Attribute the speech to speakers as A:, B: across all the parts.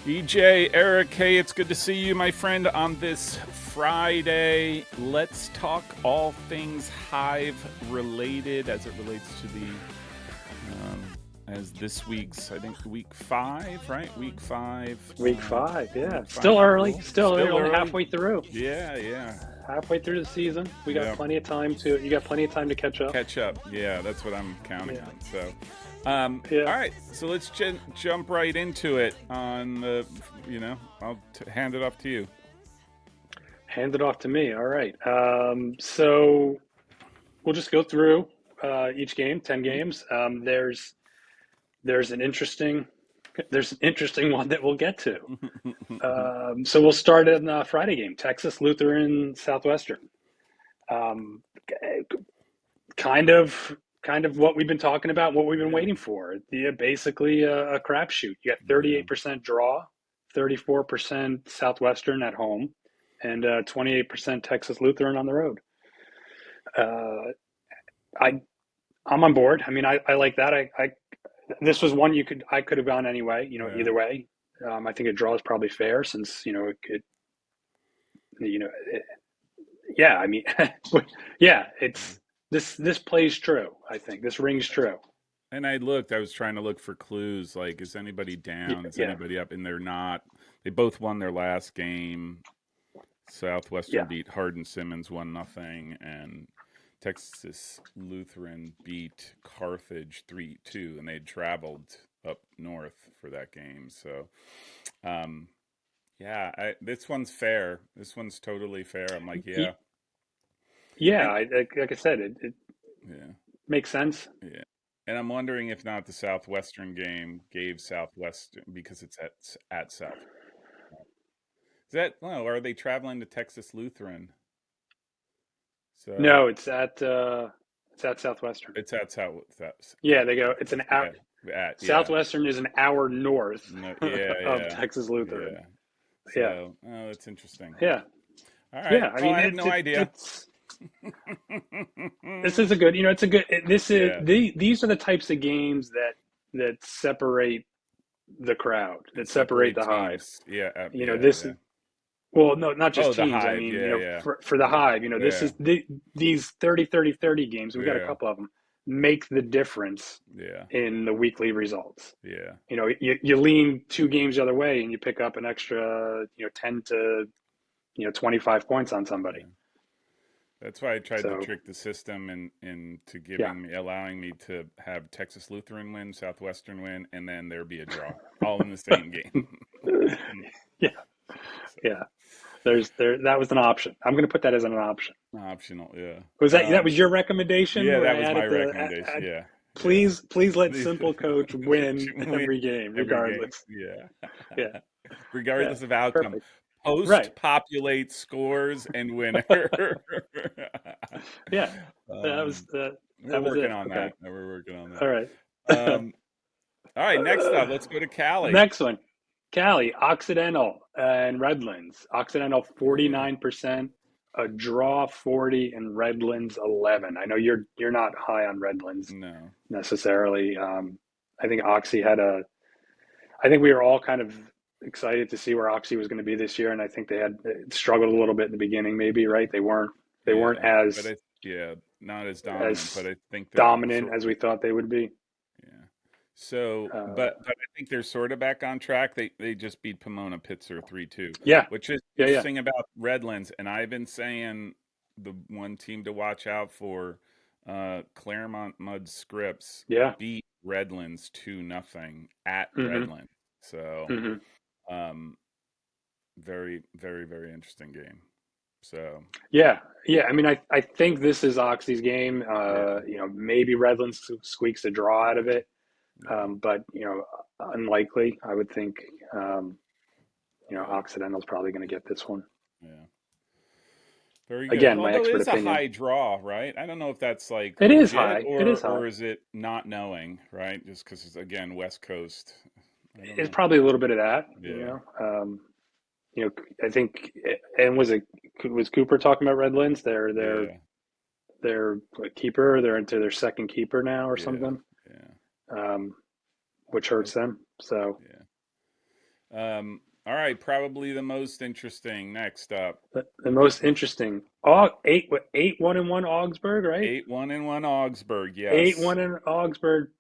A: EJ, Eric, hey, it's good to see you, my friend, on this Friday. Let's talk all things Hive related as it relates to as this week's, I think, week 5, right? Week 5.
B: Week 5, yeah.
A: Week 5,
B: Still early.
A: cool.
B: Still early. Only
A: early.
B: halfway through.
A: Yeah.
B: Halfway through the season. We got
A: Yeah.
B: plenty of time to. You got plenty of time to catch up.
A: Yeah, that's what I'm counting on. So,
B: Yeah.
A: all right, so let's jump right into it. I'll hand it off to you.
B: Hand it off to me. All right. So we'll just go through each game, 10 games. There's an interesting one that we'll get to. So we'll start in the Friday game, Texas Lutheran Southwestern. Kind of what we've been talking about, what we've been waiting for. Basically a crapshoot. You got 38% draw, 34% Southwestern at home, and 28% Texas Lutheran on the road. I'm on board. I mean, I like that. This was one I could have gone anyway. Either way. I think a draw is probably fair since yeah. I mean, yeah. It's this plays true. I think this rings true.
A: And I was trying to look for clues. Like, is anybody down? Is anybody up? And they're not. They both won their last game. Southwestern beat Hardin-Simmons 1-0, and Texas Lutheran beat Carthage 3-2, and they'd traveled up north for that game. So, this one's fair. This one's totally fair. I'm like, yeah.
B: Yeah, like I said, it makes sense.
A: Yeah. And I'm wondering if not the Southwestern game gave Southwestern, because it's at South. Are they traveling to Texas Lutheran? So
B: no, it's at Southwestern.
A: It's at South.
B: Yeah, they go. It's an hour. Southwestern is an hour north of Texas Lutheran.
A: So, that's interesting.
B: Yeah.
A: All right.
B: Yeah, I mean,
A: I had no idea.
B: This is a good. It's a good. These are the types of games that separate the crowd, that separate the Hive.
A: Yeah.
B: Well, no, not just
A: the
B: teams.
A: Hive.
B: I mean, for the Hive, this is these 30-30-30 games. We got a couple of them make the difference in the weekly results.
A: Yeah.
B: You lean 2 games the other way and you pick up an extra, 10 to 25 points on somebody.
A: Yeah. That's why I tried to trick the system into allowing me to have Texas Lutheran win, Southwestern win, and then there be a draw, all in the same game.
B: Yeah. That was an option. I'm going to put that as an option.
A: Optional, yeah.
B: Was that was your recommendation?
A: Yeah, that was my recommendation. Yeah.
B: Please let Simple Coach win every game, regardless.
A: Yeah. Regardless of outcome.
B: Perfect.
A: Populate scores and winner.
B: Yeah. We're
A: working on that. We're working on that.
B: All right.
A: All right, next up, let's go to Cali.
B: Next one. Cali, Occidental and Redlands. Occidental 49%, a draw 40, and Redlands 11. I know you're not high on Redlands necessarily. I think Oxy I think we were all kind of excited to see where Oxy was going to be this year, and I think they had struggled a little bit in the beginning, maybe, right? They weren't as
A: not as dominant, but I think
B: dominant as we thought they would be.
A: Yeah. So, but I think they're sort of back on track. They just beat Pomona Pitzer 3-2.
B: Yeah.
A: Which is interesting about Redlands, and I've been saying the one team to watch out for, Claremont Mud Scripps beat Redlands 2-0 at Redlands. So, very, very, very interesting game. So
B: yeah. I mean, I think this is Oxy's game. Maybe Redlands squeaks a draw out of it, but unlikely. I would think. Occidental's probably going to get this one.
A: Yeah. Very good.
B: Again,
A: although
B: my expert opinion.
A: It's a high draw, right? I don't know if that's like
B: it is high. It is high.
A: Or is it not knowing, right? Just because it's, again, West Coast.
B: It's probably a little bit of that.
A: Yeah.
B: I think, and was Cooper talking about Redlands? Their keeper. They're into their second keeper now or something.
A: Yeah.
B: Which hurts them. So.
A: All right, probably the most interesting. Next up,
B: The most interesting. Oh, 8-1-1 Augsburg, right?
A: 8-1-1 Augsburg. Yes,
B: 8-1 in Augsburg,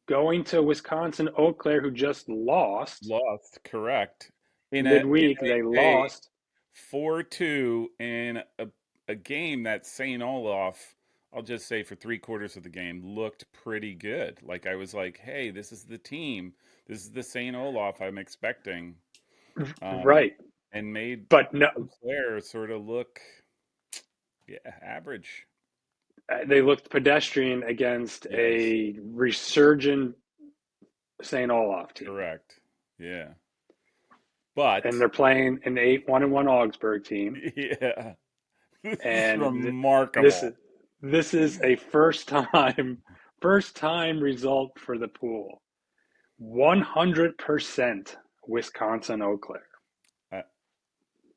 B: going to Wisconsin Eau Claire, who just lost
A: lost. Correct. In
B: midweek. They
A: a
B: lost.
A: 4-2 in a game that St. Olaf, I'll just say for three-quarters of the game, looked pretty good. Like I was like, hey, this is the team. This is the St. Olaf I'm expecting. Um,
B: Right.
A: and made
B: But no,
A: Eau Claire sort of look, yeah, average.
B: they looked pedestrian against
A: Yes,
B: a resurgent St. Olaf team.
A: correct. Yeah.
B: And
A: But
B: they're playing an 8-1-1 Augsburg team.
A: yeah, this is
B: And this is
A: remarkable.
B: this is a first time result for the pool. 100% Wisconsin Eau Claire.
A: Uh,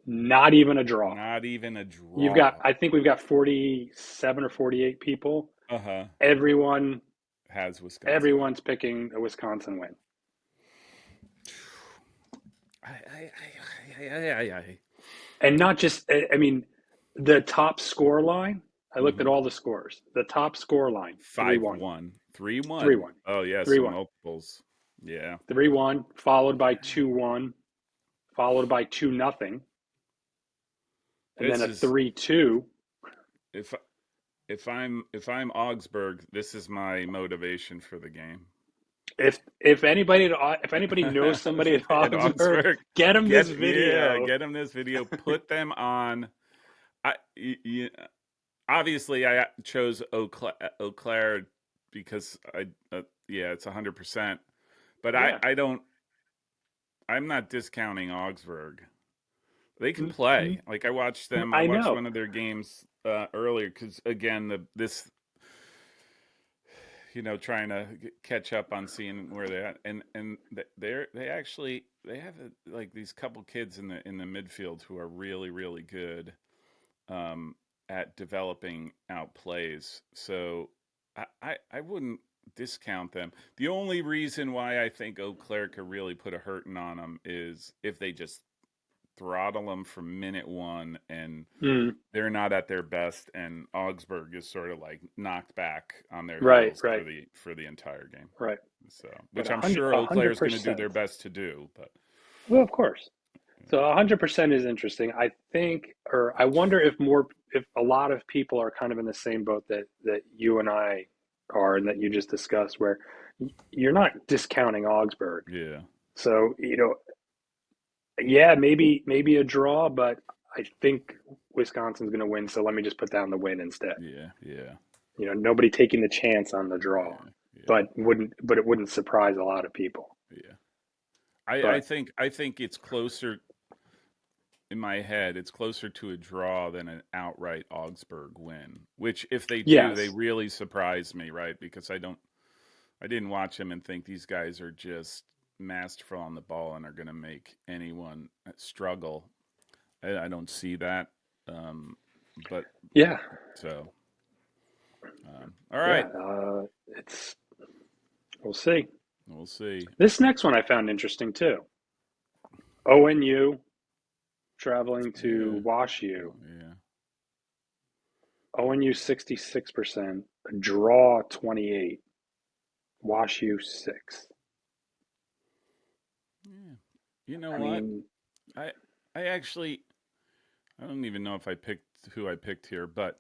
B: Not even a draw.
A: Not even a
B: You've got,
A: draw.
B: I think we've got 47 or 48 people.
A: Uh-huh.
B: Everyone,
A: Has Wisconsin.
B: everyone's picking a Wisconsin win.
A: I.
B: And not just, I mean, the top score line, I looked at
A: Mm-hmm.
B: all the scores. The top score line, 3-1.
A: 5-1. 3-1.
B: 3-1.
A: Oh yeah, so
B: 3-1.
A: multiples. Yeah.
B: 3-1, followed by 2-1, followed by 2-0, and then
A: This
B: a
A: is
B: 3-2.
A: if if I'm Augsburg, this is my motivation for the game.
B: If anybody knows somebody at
A: At
B: Augsburg,
A: Augsburg,
B: get them this video.
A: get them this video. Put them on. Obviously I chose Eau Claire because yeah, it's 100%. But
B: Yeah.
A: I'm not discounting Augsburg. They can play. Like I watched them. I
B: I
A: watched
B: know.
A: one of their games earlier because again, this trying to catch up on seeing where they're at, and they have like these couple kids in the midfield who are really really good um, at developing out plays. So I wouldn't discount them. The only reason why I think Eau Claire could really put a hurting on them is if they just throttle them from minute one and
B: Mm,
A: they're not at their best, and Augsburg is sort of like knocked back on their
B: right,
A: heels
B: right,
A: for the entire game.
B: right.
A: So,
B: But
A: which I'm sure Eau Claire is going to do
B: 100%.
A: their best to do, but
B: Well, of course. So 100% is interesting. I think, or I wonder if a lot of people are kind of in the same boat that you and I are, and that you just discussed, where you're not discounting Augsburg.
A: yeah,
B: So, yeah, maybe a draw, but I think Wisconsin's going to win. So let me just put down the win instead.
A: yeah, yeah,
B: Nobody taking the chance on the draw,
A: yeah, yeah,
B: but it wouldn't surprise a lot of people.
A: yeah. I
B: But
A: think it's closer in my head. It's closer to a draw than an outright Augsburg win. Which, if they do, they
B: yes,
A: really surprise me, right? Because I didn't watch them and think these guys are just masterful on the ball and are going to make anyone struggle. I don't see that. But
B: yeah,
A: so, all
B: yeah.
A: right,
B: It's We'll see.
A: we'll see.
B: This next one I found interesting too. ONU traveling
A: Yeah,
B: to WashU.
A: yeah,
B: ONU 66%, draw 28, WashU 6.
A: yeah. You know
B: I
A: what?
B: mean,
A: I I actually I don't even know if I picked who I picked here, but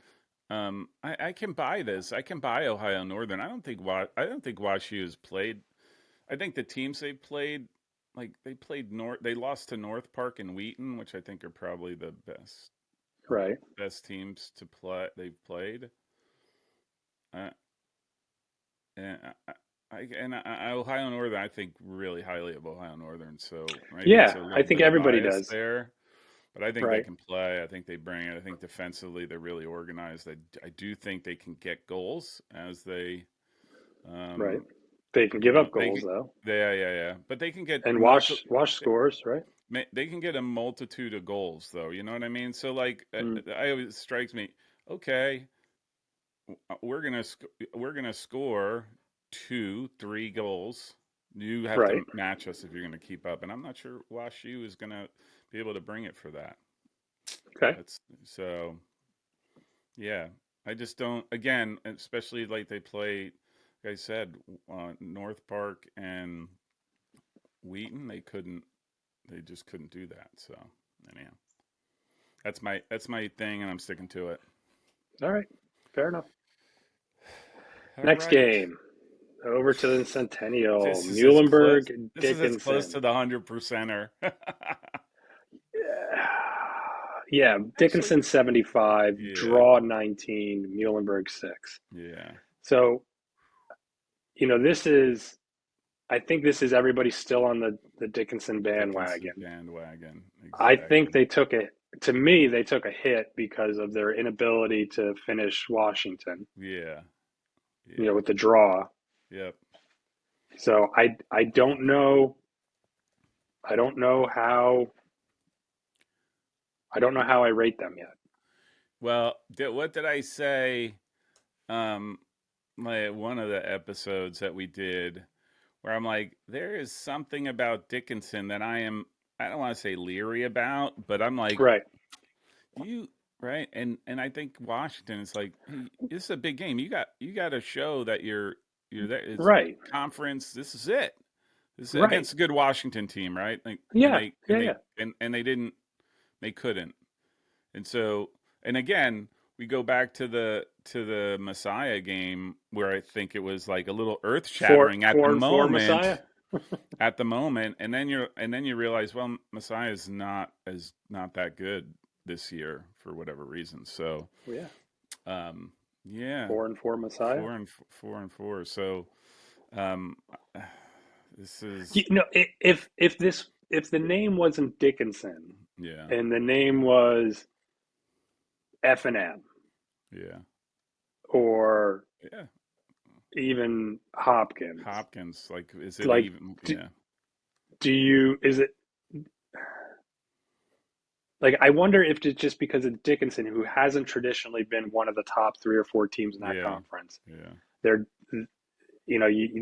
A: I can buy this. I can buy Ohio Northern. I don't think WashU has played. I think the teams they played, like they played North. They lost to North Park and Wheaton, which I think are probably the
B: right.
A: best teams to play. They've played. Uh, and Ohio Northern, I think really highly of Ohio Northern. So maybe it's
B: Yeah,
A: a
B: I
A: little
B: think
A: bit of
B: everybody
A: bias
B: does.
A: there. But I think they
B: Right,
A: can play. I think they bring it. I think defensively they're really organized. I do think they can get goals as they,
B: right.
A: um,
B: They can give up goals though.
A: yeah. But they can get
B: And Wash scores, right?
A: they can get a multitude of goals though. You know what I mean? So like,
B: Mm,
A: I always strikes me. Okay, we're gonna score 2, 3 goals. You have
B: Right.
A: to match us if you're going to keep up, and I'm not sure Wash U is going to be able to bring it for that.
B: Okay.
A: That's so. Yeah, I just don't. Again, especially like they play, like I said, North Park and Wheaton. They just couldn't do that. So anyhow, that's my thing, and I'm sticking to it.
B: All right. Fair enough.
A: All
B: Next
A: right.
B: game. Over to the Centennial.
A: This is as close.
B: Muhlenberg,
A: This is as close to
B: Dickinson.
A: the 100%er.
B: Yeah,
A: Actually,
B: Dickinson 75,
A: yeah,
B: draw 19, Muhlenberg 6.
A: yeah.
B: So, this is, I think this is everybody still on the Dickinson
A: Dickinson
B: bandwagon.
A: bandwagon.
B: I think
A: Exactly.
B: they took a, to me, they took a hit because of their inability to finish Washington,
A: Yeah, yeah.
B: with the draw.
A: Yep.
B: So I don't know. I don't know how. I don't know how I rate them yet.
A: Well, what did I say? Um, one of the episodes that we did, where I'm like, there is something about Dickinson that I don't want to say leery about, but I'm like,
B: Right.
A: you right, and I think Washington is like, hey, this is a big game. You got to show that you're there. It's
B: Right.
A: conference. This is it. This is
B: Right.
A: against a good Washington team, right? Like, and
B: Yeah.
A: they
B: Yeah.
A: and
B: Yeah.
A: they and they didn't. They couldn't. And so, and again, we go back to the Messiah game where I think it was like a little earth
B: Four,
A: shattering at the
B: 4-4 Messiah.
A: moment. And then you realize, well, Messiah is not that good this year for whatever reason. So,
B: Yeah.
A: um, yeah,
B: 4-4 Messiah.
A: 4-4. So, um, this
B: You
A: is
B: know, if the name wasn't Dickinson
A: yeah,
B: and the name was F&M
A: yeah,
B: or
A: yeah.
B: even Hopkins,
A: Hopkins, like, is it
B: like,
A: even?
B: do,
A: Yeah,
B: is it like, I wonder if it's just because of Dickinson, who hasn't traditionally been one of the top 3 or 4 teams in that
A: yeah,
B: conference.
A: yeah.
B: They're,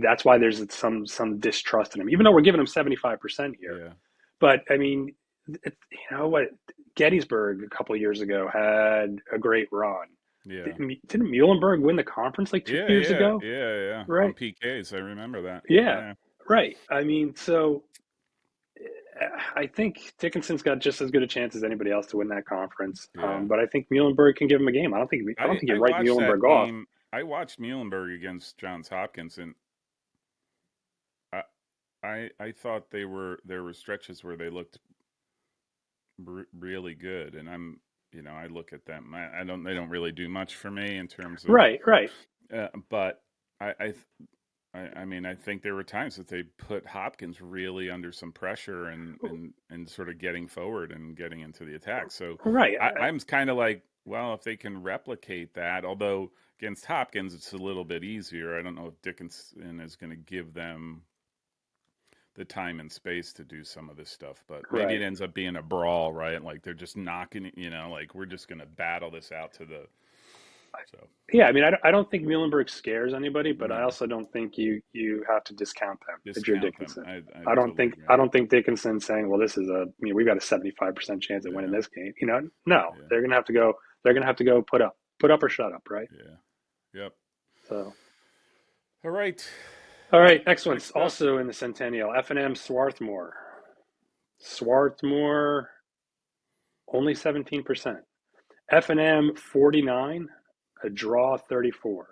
B: that's why there's some distrust in him, even though we're giving him 75% here.
A: Yeah.
B: But I mean, what? Gettysburg a couple of years ago had a great run.
A: Yeah.
B: Didn't Muhlenberg win the conference like 2
A: Yeah,
B: years
A: yeah,
B: ago?
A: yeah, yeah. On
B: Right.
A: PKs, I remember that.
B: Yeah.
A: Yeah.
B: Right. I mean, so I think Dickinson's got just as good a chance as anybody else to win that conference.
A: Yeah.
B: But I think Muhlenberg can give him a game. I don't think you
A: I
B: write
A: watched
B: Muhlenberg
A: that
B: off.
A: game. I watched Muhlenberg against Johns Hopkins, and I I thought there were stretches where they looked really good, and I look at them. I don't they don't really do much for me in terms of,
B: Right. Right.
A: but I I I mean, I think there were times that they put Hopkins really under some pressure and sort of getting forward and getting into the attack. So
B: Right.
A: I'm kind of like, well, if they can replicate that, although against Hopkins it's a little bit easier. I don't know if Dickinson is going to give them the time and space to do some of this stuff, but maybe it
B: Right.
A: ends up being a brawl, right? Like they're just knocking, like we're just going to battle this out to the so
B: Yeah, I mean, I don't think Muhlenberg scares anybody, but I
A: no
B: also don't think you have to discount them if you're
A: discount them.
B: Dickinson.
A: I
B: I don't
A: totally
B: think
A: agree.
B: I don't think Dickinson's saying, well, this is we've got a 75% chance of winning
A: Yeah,
B: this game. No,
A: yeah,
B: they're gonna have to go. They're gonna have to go put up or shut up, right?
A: yeah. Yep.
B: So,
A: All right.
B: all right, next one's
A: Next up.
B: also in the Centennial. F&M Swarthmore. Swarthmore only 17%. F&M 49, a draw 34.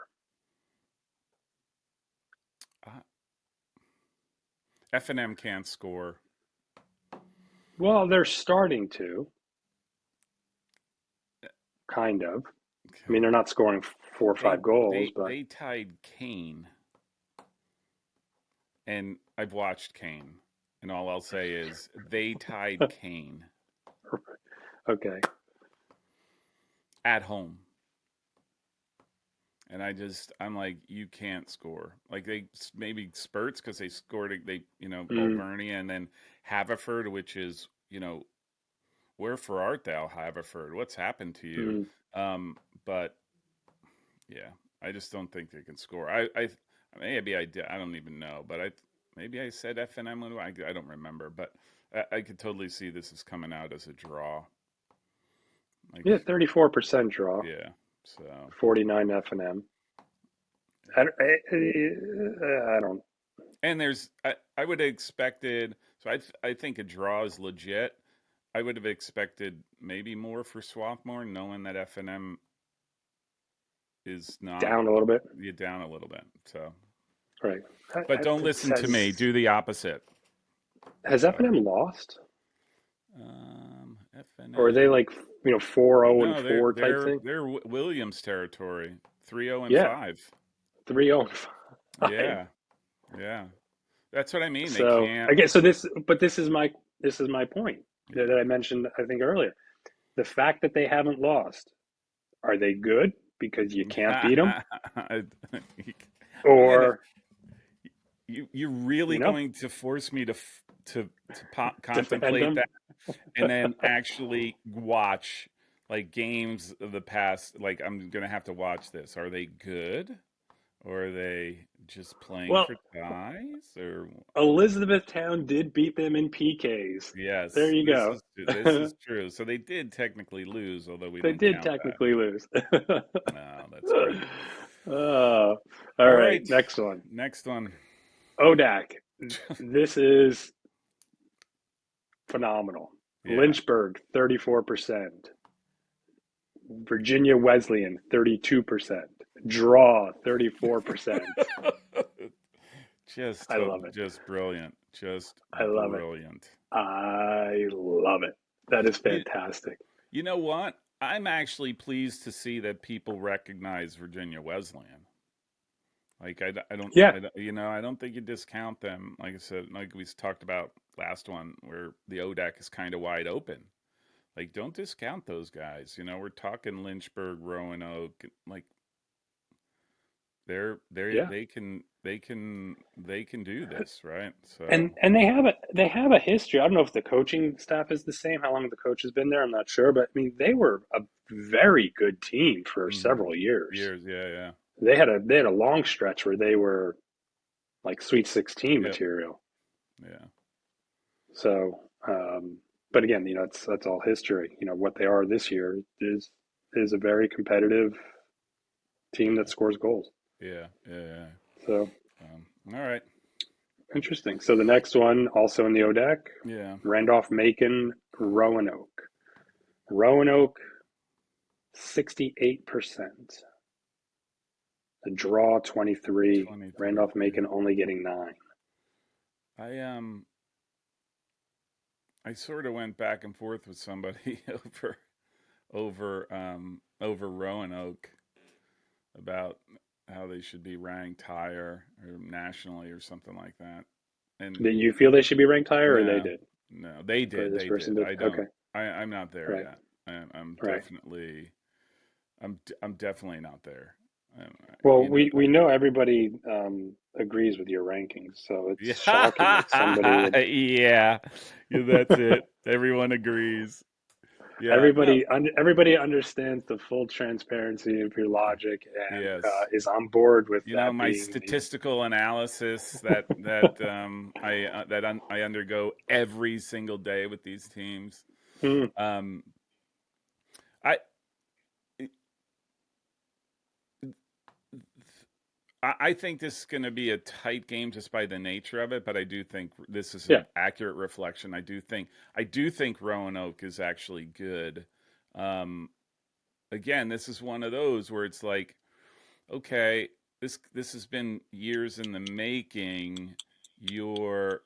A: F&M can't score.
B: Well, they're starting to, kind of. I mean,
A: Okay.
B: they're not scoring 4 or 5 goals, but
A: They tied Kane, and I've watched Kane, and all I'll say is they tied Kane
B: okay.
A: at home. And I'm like, you can't score. Like they maybe spurts because they scored.
B: Mm,
A: Balvernia and then Haverford, which is where for art thou, Haverford? What's happened to you?
B: mm.
A: But yeah, I just don't think they can score. Maybe I did. I don't even know, but maybe I said FNM. I don't remember, but I could totally see this is coming out as a draw. Like,
B: Yeah, 34% draw,
A: yeah. So
B: 49 F&M. I don't.
A: and I would have expected. So I think a draw is legit. I would have expected maybe more for Swarthmore, knowing that FNM is not
B: Down a little bit.
A: down a little bit. So,
B: Right.
A: but don't listen to me. Do the opposite.
B: Has
A: So,
B: F&M lost? Or are they
A: FNM.
B: like 4-0 and
A: No,
B: 4 type thing?
A: they're Williams territory. 3-0 and
B: Yeah,
A: 5.
B: 3-0 and 5.
A: Yeah, yeah. That's what I mean. They
B: So
A: can't.
B: I guess but this is my point that
A: Yeah.
B: I mentioned I think earlier. The fact that they haven't lost, are they good because you can't beat them,
A: I'm gonna.
B: or
A: You're really
B: you know
A: going to force me to
B: defend
A: contemplate
B: them?
A: that, and then actually watch like games of the past. Like I'm gonna have to watch this. Are they good, or are they just playing
B: Well,
A: for ties? Or
B: Elizabethtown did beat them in PKs. There
A: yes,
B: you go.
A: this is true. So they did technically lose, although we
B: They
A: don't
B: did
A: count that.
B: technically lose.
A: No, that's great.
B: All
A: All
B: right,
A: right,
B: next one.
A: next one.
B: ODAC. This is phenomenal.
A: Yeah.
B: Lynchburg, 34%. Virginia Wesleyan, 32%. Draw, 34%.
A: Just
B: I love it.
A: just brilliant. Just
B: I love it.
A: brilliant.
B: I love it. That is
A: You,
B: fantastic.
A: you know what? I'm actually pleased to see that people recognize Virginia Wesleyan. Like
B: Yeah.
A: I don't think you discount them. Like I said, like we talked about last one, where the ODAC is kind of wide open. Like, don't discount those guys. We're talking Lynchburg, Roanoke. Like,
B: Yeah.
A: they can do this, right? So
B: And they have a history. I don't know if the coaching staff is the same, how long the coach has been there, I'm not sure, but I mean they were a very good team for several years.
A: years, yeah, yeah,
B: They had a long stretch where they were like Sweet 16
A: yep,
B: material.
A: yeah,
B: So, but again, that's all history. What they are this year is a very competitive team that
A: yeah,
B: scores goals.
A: yeah, yeah, yeah.
B: So
A: All right,
B: interesting. So the next one, also in the ODEC,
A: yeah,
B: Randolph Macon, Roanoke. Roanoke, 68%. The draw, 23.
A: 23.
B: Randolph Macon only getting 9.
A: I I sort of went back and forth with somebody over Roanoke about how they should be ranked higher or nationally or something like that. And
B: Did you feel they should be ranked higher, or they
A: no,
B: did?
A: no,
B: Or this
A: they
B: person
A: did.
B: did?
A: I don't.
B: Okay.
A: I'm not there
B: Right.
A: yet. I'm
B: Right.
A: definitely, I'm definitely not there. Um,
B: Well,
A: you know
B: we know everybody agrees with your rankings, so it's shocking that somebody
A: that.
B: would.
A: Yeah, yeah, that's it. Everyone agrees. Yeah, no,
B: Everybody understands the full transparency of your logic and
A: yes.
B: is on board with that
A: My
B: being the.
A: statistical analysis I undergo every single day with these teams.
B: Hmm.
A: Um, I I think this is going to be a tight game just by the nature of it, but I do think this is
B: Yeah.
A: an accurate reflection. I do think Roanoke is actually good. Um, Again, this is one of those where it's like, okay, this has been years in the making. Your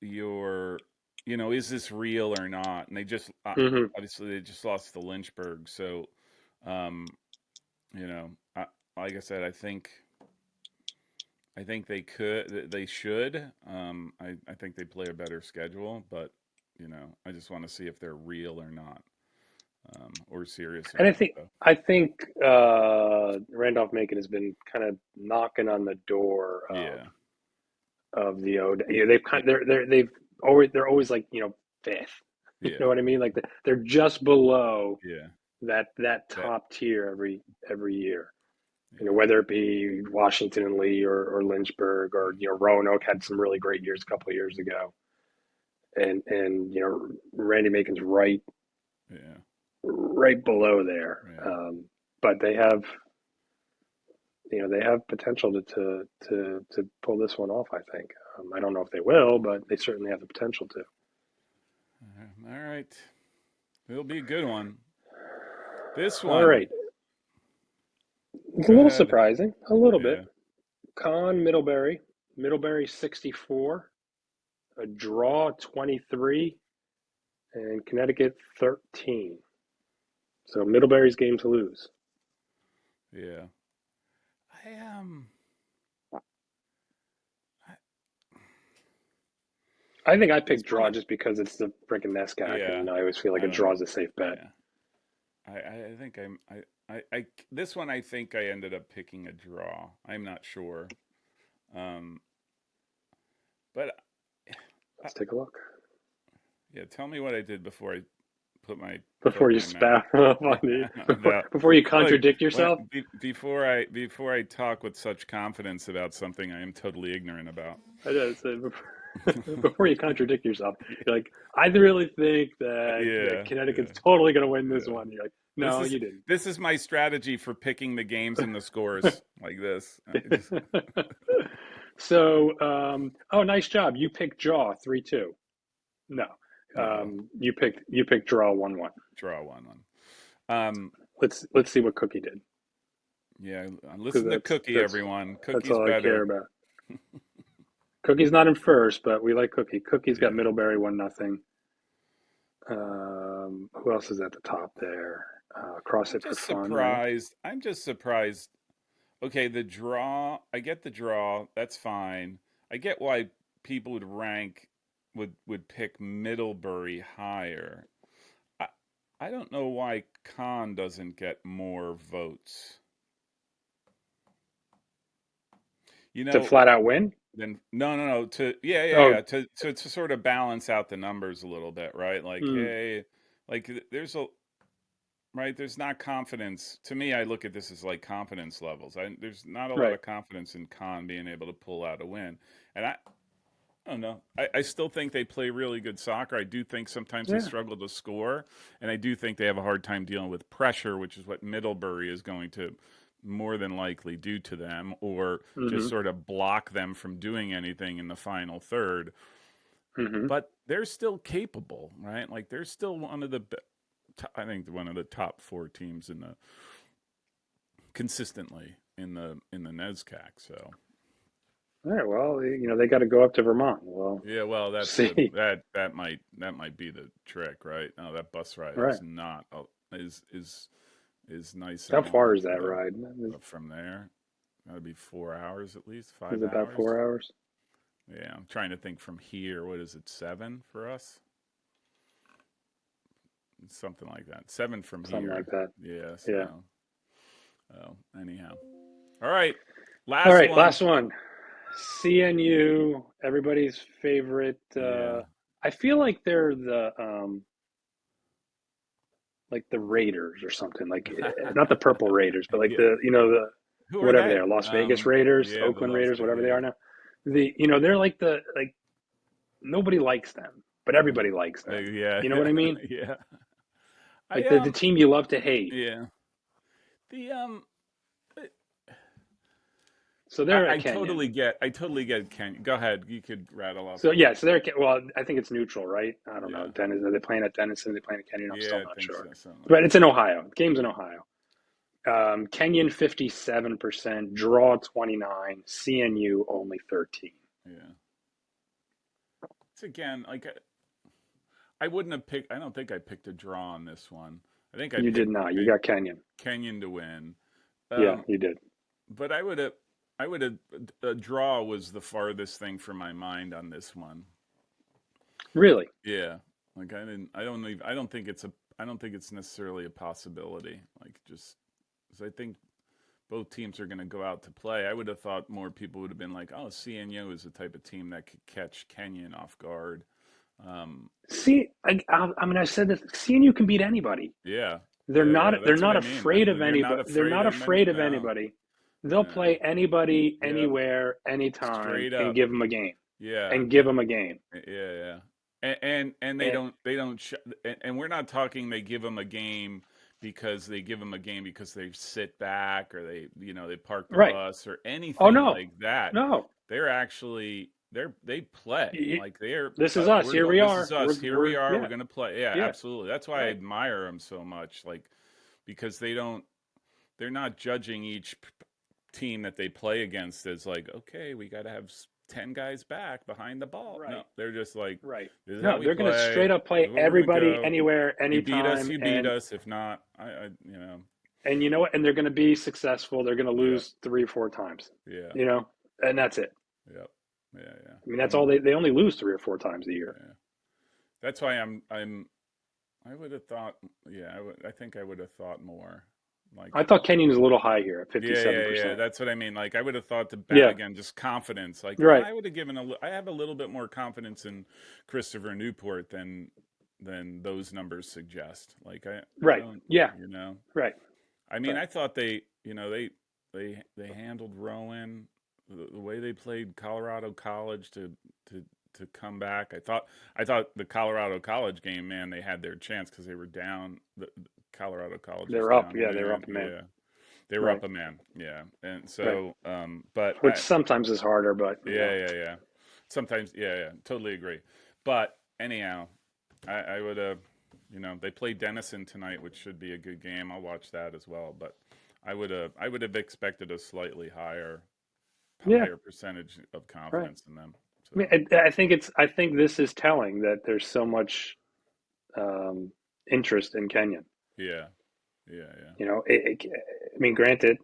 A: your is this real or not? And they just
B: Hmm.
A: obviously they just lost to Lynchburg, so um, you know, I, like I said, I think they should. I think they play a better schedule, but I just want to see if they're real or not, or serious or
B: And I
A: not.
B: think
A: So
B: I think Randolph Macon has been kind of knocking on the door
A: yeah,
B: of the O. They've
A: yeah,
B: kind they're always like fifth. You
A: yeah,
B: know what I mean? Like they're just below
A: yeah.
B: that
A: That
B: top tier every year. You know,
A: Yeah.
B: whether it be Washington and Lee or Lynchburg or Roanoke had some really great years a couple of years ago, and Randy Macon's
A: Yeah.
B: right below there.
A: Yeah.
B: But they have potential to pull this one off. I think. I don't know if they will, but they certainly have the potential to.
A: All right. It'll be a good one. This
B: All
A: one.
B: right, it's a
A: Go
B: little
A: ahead.
B: surprising, a little bit.
A: Yeah.
B: Middlebury 64, a draw 23, and Connecticut 13. So Middlebury's game to lose.
A: Yeah. I I,
B: I think I
A: this
B: picked
A: one.
B: draw just because it's the freaking NESCAC,
A: Yeah.
B: and I always feel like
A: I
B: a
A: don't
B: draw
A: know.
B: is a safe bet.
A: Yeah. I think this one I think I ended up picking a draw. I'm not sure. Um, but I,
B: Let's take a look
A: yeah, tell me what I did before I put my foot
B: before
A: in
B: you
A: my mouth.
B: spat on
A: Yeah,
B: me.
A: about
B: Before you
A: look
B: contradict yourself.
A: before I talk with such confidence about something I am totally ignorant about.
B: I know, so before you contradict yourself, you're like, I really think that
A: Yeah,
B: Connecticut's
A: yeah,
B: totally going to win this
A: yeah.
B: one. You're like,
A: This
B: no,
A: is
B: you didn't.
A: this is my strategy for picking the games and the scores like this. I just
B: So, oh, nice job. You picked draw 3-2. No,
A: no
B: you picked draw 1-1.
A: draw one. Um,
B: Let's see what Cookie did,
A: yeah,
B: because
A: listen to Cookie, everyone.
B: that's
A: Cookie's
B: all I care
A: better.
B: about. Cookie's not in first, but we like Cookie. Cookie's got
A: Yeah.
B: Middlebury 1-0. Who else is at the top there? Cross
A: I'm
B: it for
A: just
B: fun, right?
A: surprised. I'm just surprised. Okay, the draw, I get the draw. That's fine. I get why people would pick Middlebury higher. I I don't know why Khan doesn't get more votes. You
B: To
A: know,
B: flat out win.
A: then no, to
B: Oh,
A: yeah, to sort of balance out the numbers a little bit, right? Like,
B: mm,
A: hey, like there's a right, there's not confidence. To me, I look at this as like confidence levels. There's not a lot
B: right.
A: of confidence in Khan being able to pull out a win. And I don't know. I still think they play really good soccer. I do think sometimes they
B: Yeah.
A: struggle to score. And I do think they have a hard time dealing with pressure, which is what Middlebury is going to more than likely do to them, or just
B: Mm-hmm.
A: sort of block them from doing anything in the final third.
B: Mm-hmm.
A: But they're still capable, right? Like they're still I think one of the top four teams in the consistently in the NESCAC. So
B: All right. Well, they got to go up to Vermont. Well,
A: yeah, well,
B: see.
A: that might be the trick, right? No, that bus ride
B: Right.
A: is not is nice
B: How
A: and
B: far
A: long,
B: is that
A: but
B: ride?
A: from there, that'd be 4 hours at least,
B: Is
A: five
B: it about
A: hours.
B: 4 hours?
A: Yeah, I'm trying to think from here. What is it? 7 for us? Something like that. 7 from
B: Something like
A: here.
B: that.
A: Yeah.
B: Yeah.
A: So, oh, anyhow. All right.
B: All
A: Last
B: right.
A: one.
B: Last one. CNU, everybody's favorite.
A: Yeah.
B: I feel like they're the Raiders or something. Like not the Purple Raiders, but like
A: Yeah.
B: the
A: Who are
B: whatever they are,
A: they?
B: Las Vegas Raiders,
A: Yeah, the
B: Oakland
A: Las
B: Raiders,
A: Vegas.
B: whatever they
A: Yeah.
B: are now. They're like nobody likes them, but everybody likes them.
A: Yeah.
B: You know what I mean?
A: Yeah. I
B: Like the team you love to hate.
A: yeah. The
B: So they're at
A: totally
B: Kenyon.
A: get Ken. Go ahead. You could rattle off.
B: So yeah, so they're well. I think it's neutral, right? I don't know.
A: Yeah.
B: Dennis, are they playing at Denison? Are they playing at Kenyon? I'm still
A: Yeah, I
B: not
A: think
B: sure.
A: so. Something like
B: But it's
A: that.
B: in Ohio. The game's in Ohio. Kenyon 57%, draw 29, CNU only 13.
A: Yeah. It's again like I wouldn't have picked. I don't think I picked a draw on this one. I think I
B: You did
A: picked
B: not. You got Kenyon.
A: Kenyon to win.
B: Yeah,
A: Um,
B: you did.
A: but I would have. A draw was the farthest thing from my mind on this one.
B: Really?
A: Yeah, like I didn't. I don't even. I don't think it's a. I don't think it's necessarily a possibility. Like just, 'cause I think both teams are going to go out to play. I would have thought more people would have been like, "Oh, CNU is the type of team that could catch Kenyon off guard."
B: See, I mean, I said that CNU can beat anybody.
A: Yeah,
B: They're
A: yeah,
B: not.
A: yeah.
B: They're
A: That's what
B: not
A: I mean.
B: afraid of
A: They're not
B: anybody. They're
A: afraid
B: not
A: of many.
B: afraid of
A: No,
B: anybody. they'll play anybody,
A: Yep.
B: anywhere, anytime,
A: Straight
B: and
A: up.
B: give them a game,
A: Yeah.
B: and give them a game.
A: Yeah, yeah. And
B: And,
A: they don't and we're not talking they give them a game because they give them a game because they sit back or they they park the
B: right.
A: bus or
B: Oh
A: anything
B: no,
A: like that.
B: no.
A: They're actuy they play like they're
B: This is us.
A: we're
B: Here
A: going
B: we
A: this is
B: are.
A: us, here we are, we're
B: Yeah,
A: going to play. Yeah,
B: yeah.
A: absolutely. That's why I
B: Right,
A: admire them so much, like because they're not judging each team that they play against as like, okay, we got to have 10 guys back behind the ball. No,
B: right,
A: they're just like,
B: right.
A: this is how
B: No,
A: we
B: they're going to
A: play.
B: straight up
A: This
B: play
A: is where we're going to
B: everybody,
A: go.
B: anywhere,
A: You beat us,
B: anytime,
A: you beat
B: and
A: us. If not,
B: and you know what? And they're going to be successful. They're going to
A: yeah,
B: lose 3 or 4 times.
A: yeah,
B: And that's it.
A: yeah, yeah, yeah.
B: I mean, that's all they only lose 3 or 4 times a year.
A: Yeah. That's why I would have thought, yeah, I think I would have thought more. Like,
B: I thought Kenyon was a little high here at
A: yeah, yeah, yeah.
B: 57%.
A: That's what I mean. Like, I would have thought to bet
B: Yeah,
A: again, just confidence. Like,
B: right,
A: I would have given I have a little bit more confidence in Christopher Newport than those numbers suggest. Like, I
B: right.
A: don't,
B: Yeah,
A: you know.
B: right,
A: I mean,
B: right.
A: I thought they handled Rowan the way they played Colorado College to come back. I thought the Colorado College game, man, they had their chance because they were down. The Colorado College was
B: They're up.
A: down a
B: Yeah, they're
A: man.
B: up a man.
A: Yeah, they were
B: Right,
A: up a man. Yeah, and
B: right.
A: so, but
B: Which sometimes is harder, but
A: yeah, yeah, yeah. Sometimes, yeah, yeah, totally agree. But anyhow, I would have, they play Denison tonight, which should be a good game. I'll watch that as well. But I would have expected a slightly
B: yeah,
A: higher percentage of
B: right.
A: confidence in them.
B: I mean,
A: So
B: I think this is telling that there's so much um, interest in Kenyon.
A: yeah, yeah, yeah,
B: I mean, granted,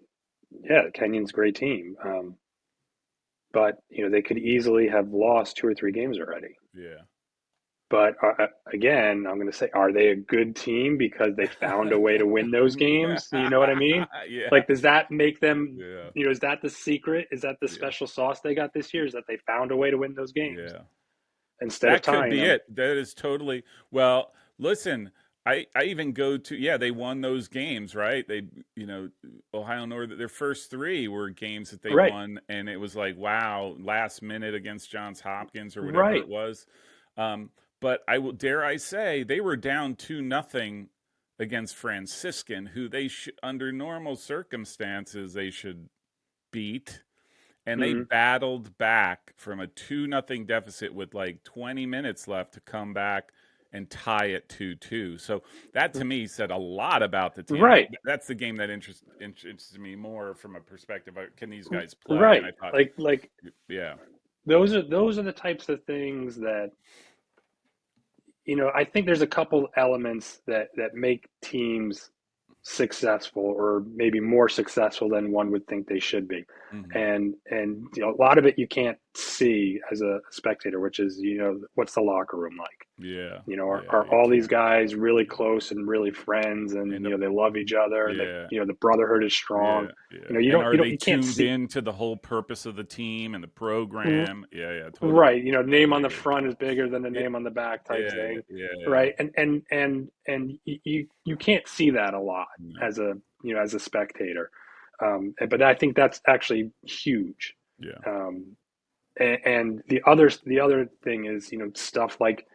B: yeah, Kenyon's a great team, but they could easily have lost 2 or 3 games already.
A: yeah.
B: But again, I'm going to say, are they a good team because they found a way to win those games? You know what I mean?
A: Yeah,
B: Like, does that make them?
A: yeah,
B: Is that the secret? Is that the
A: yeah,
B: special sauce they got this year? Is that they found a way to win those games
A: yeah.
B: instead of
A: That could
B: tying
A: be
B: them?
A: it. That is totally well. Listen, I even go to yeah. They won those games, right? They Ohio Northern. Their first three were games that they
B: Right,
A: won, and it was like wow, last minute against Johns Hopkins or whatever
B: right.
A: it was. But I will dare I say they were down 2-0 against Franciscan, who they under normal circumstances they should beat, and they
B: Hmm.
A: battled back from a 2-0 deficit with like 20 minutes left to come back and tie it 2-2. So that to me said a lot about the team.
B: Right,
A: That's the game that interests me more from a perspective of can these guys play? And
B: right.
A: I thought,
B: Like
A: yeah,
B: those are the types of things that I think there's a couple elements that make teams successful, or maybe more successful than one would think they should be.
A: mm-hmm.
B: And a lot of it you can't see as a spectator, which is what's the locker room like?
A: Yeah, yeah,
B: Are
A: you
B: all these
A: can't,
B: guys really
A: yeah.
B: close and really friends, and
A: And the
B: they love each other, and
A: yeah,
B: the brotherhood is strong.
A: yeah, yeah.
B: You
A: And
B: don't
A: are they
B: you can't
A: tuned
B: see.
A: in to the whole purpose of the team and the program? Yeah, yeah,
B: Right, name
A: totally
B: on the
A: agree.
B: front is bigger than the
A: Yeah,
B: name on the back type
A: yeah,
B: thing,
A: yeah, yeah, yeah.
B: right? And you can't see that a lot
A: No,
B: as a as a spectator, but I think that's actually huge.
A: yeah,
B: Um, and the other thing is stuff like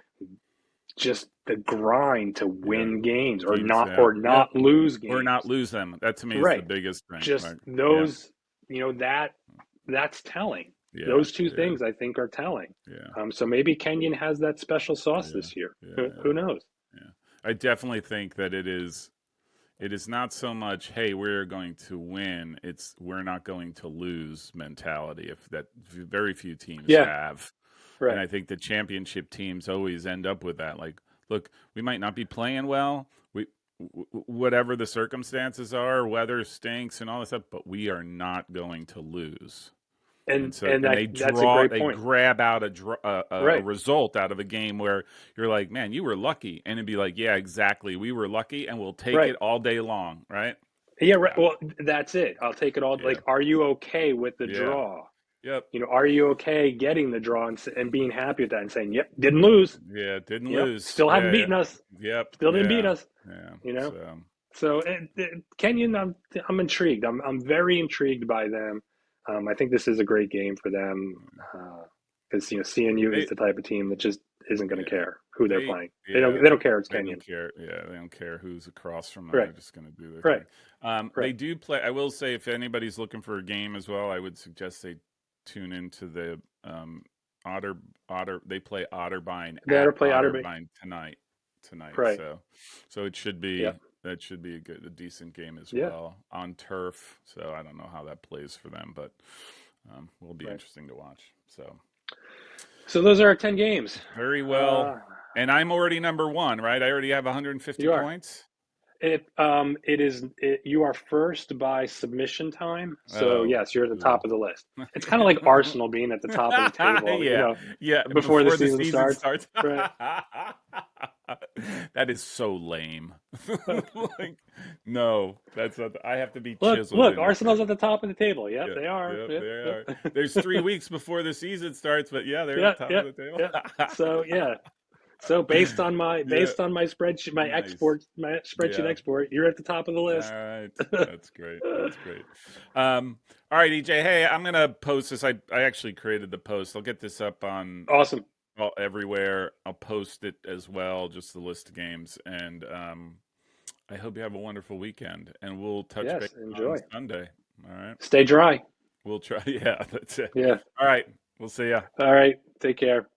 B: just the grind to
A: yeah.
B: win games, or not
A: Exactly. Yep.
B: lose
A: Or not
B: games,
A: lose them. That to me is the
B: right?
A: biggest thing.
B: Just
A: Right. Yeah.
B: those, that's telling.
A: Yeah.
B: Those two
A: Yeah.
B: things I think are telling.
A: Yeah.
B: So maybe Kenyon has that special sauce
A: Yeah.
B: this year.
A: Yeah.
B: Who
A: Yeah.
B: knows?
A: Yeah. I definitely think that it is not so much, hey, we're going to win. It's we're not going to lose mentality if that very few teams
B: Yeah,
A: have. And
B: right.
A: I think the championship teams always end up with that. Like, look, we might not be playing well. Whatever the circumstances are, weather stinks and all this stuff, but we are not going to lose. And so,
B: And
A: and they
B: that's a great
A: they
B: point.
A: grab out a
B: Right.
A: result out of a game where you're like, man, you were lucky, and it'd be like, yeah, exactly, we were lucky, and we'll take
B: Right.
A: it all day long, right?
B: Yeah, right.
A: Yeah,
B: Well, that's it. I'll take it all.
A: yeah,
B: Like, are you okay with the
A: yeah,
B: draw?
A: yep,
B: Are you okay getting the draw, and being happy with that, and saying, "Yep, didn't lose.
A: yeah, didn't lose,
B: Still haven't
A: yeah, yeah,
B: beaten us.
A: yep,
B: Still didn't beat
A: yeah,
B: us."
A: yeah.
B: You know.
A: So.
B: So Kenyon, I'm intrigued. I'm very intrigued by them. I think this is a great game for them because CNU is
A: They,
B: the type of team that just isn't going to
A: yeah,
B: care who they're playing.
A: yeah,
B: They don't care. It's
A: they don't
B: Kenyon.
A: care. Yeah, they don't care who's across from them.
B: Right.
A: They're just going to do their
B: Right.
A: thing. They
B: Right.
A: do play. I will say, if anybody's looking for a game as well, I would suggest they tune into the Otter. They play Otterbein
B: They ought to
A: at
B: play Otterby.
A: Otterbein tonight.
B: Right.
A: So it should
B: Yeah.
A: be that should be a decent game as
B: Yeah.
A: well on turf. So I don't know how that plays for them, but will be
B: Right.
A: interesting to watch. So
B: So those are our 10 games.
A: very well.
B: Uh,
A: And I'm already number one, right? I already have 150
B: you are.
A: points.
B: You are first by submission time. So
A: Oh,
B: yes, you're at the
A: ooh.
B: top of the list. It's kind of like Arsenal being at the top of the table,
A: Yeah, yeah.
B: before the
A: Before the
B: season
A: season
B: starts.
A: starts.
B: Right.
A: That is so lame. Like, no, that's not. I have to be
B: Look,
A: chiseled
B: look,
A: in the
B: Arsenal's
A: dirt.
B: at the top of the table. Yep,
A: Yeah,
B: they are.
A: yeah,
B: Yep,
A: they are.
B: yep.
A: There's 3 weeks before the season starts, but yeah, they're
B: Yeah,
A: at the top of
B: yeah,
A: the table.
B: yeah. So yeah. So
A: Yeah,
B: based on my spreadsheet,
A: nice.
B: my spreadsheet
A: Yeah.
B: export, you're at the top of the
A: All
B: list.
A: right. That's great. That's great. All right, EJ. Hey, I'm gonna post this. I actually created the post. I'll get this up on
B: Awesome.
A: everywhere. I'll post it as well, just the list of games. And I hope you have a wonderful weekend. And we'll touch base
B: Yes,
A: on
B: enjoy.
A: Sunday. All right.
B: Stay dry.
A: We'll try. Yeah, that's it.
B: Yeah.
A: All right. We'll see ya.
B: All right. Take care.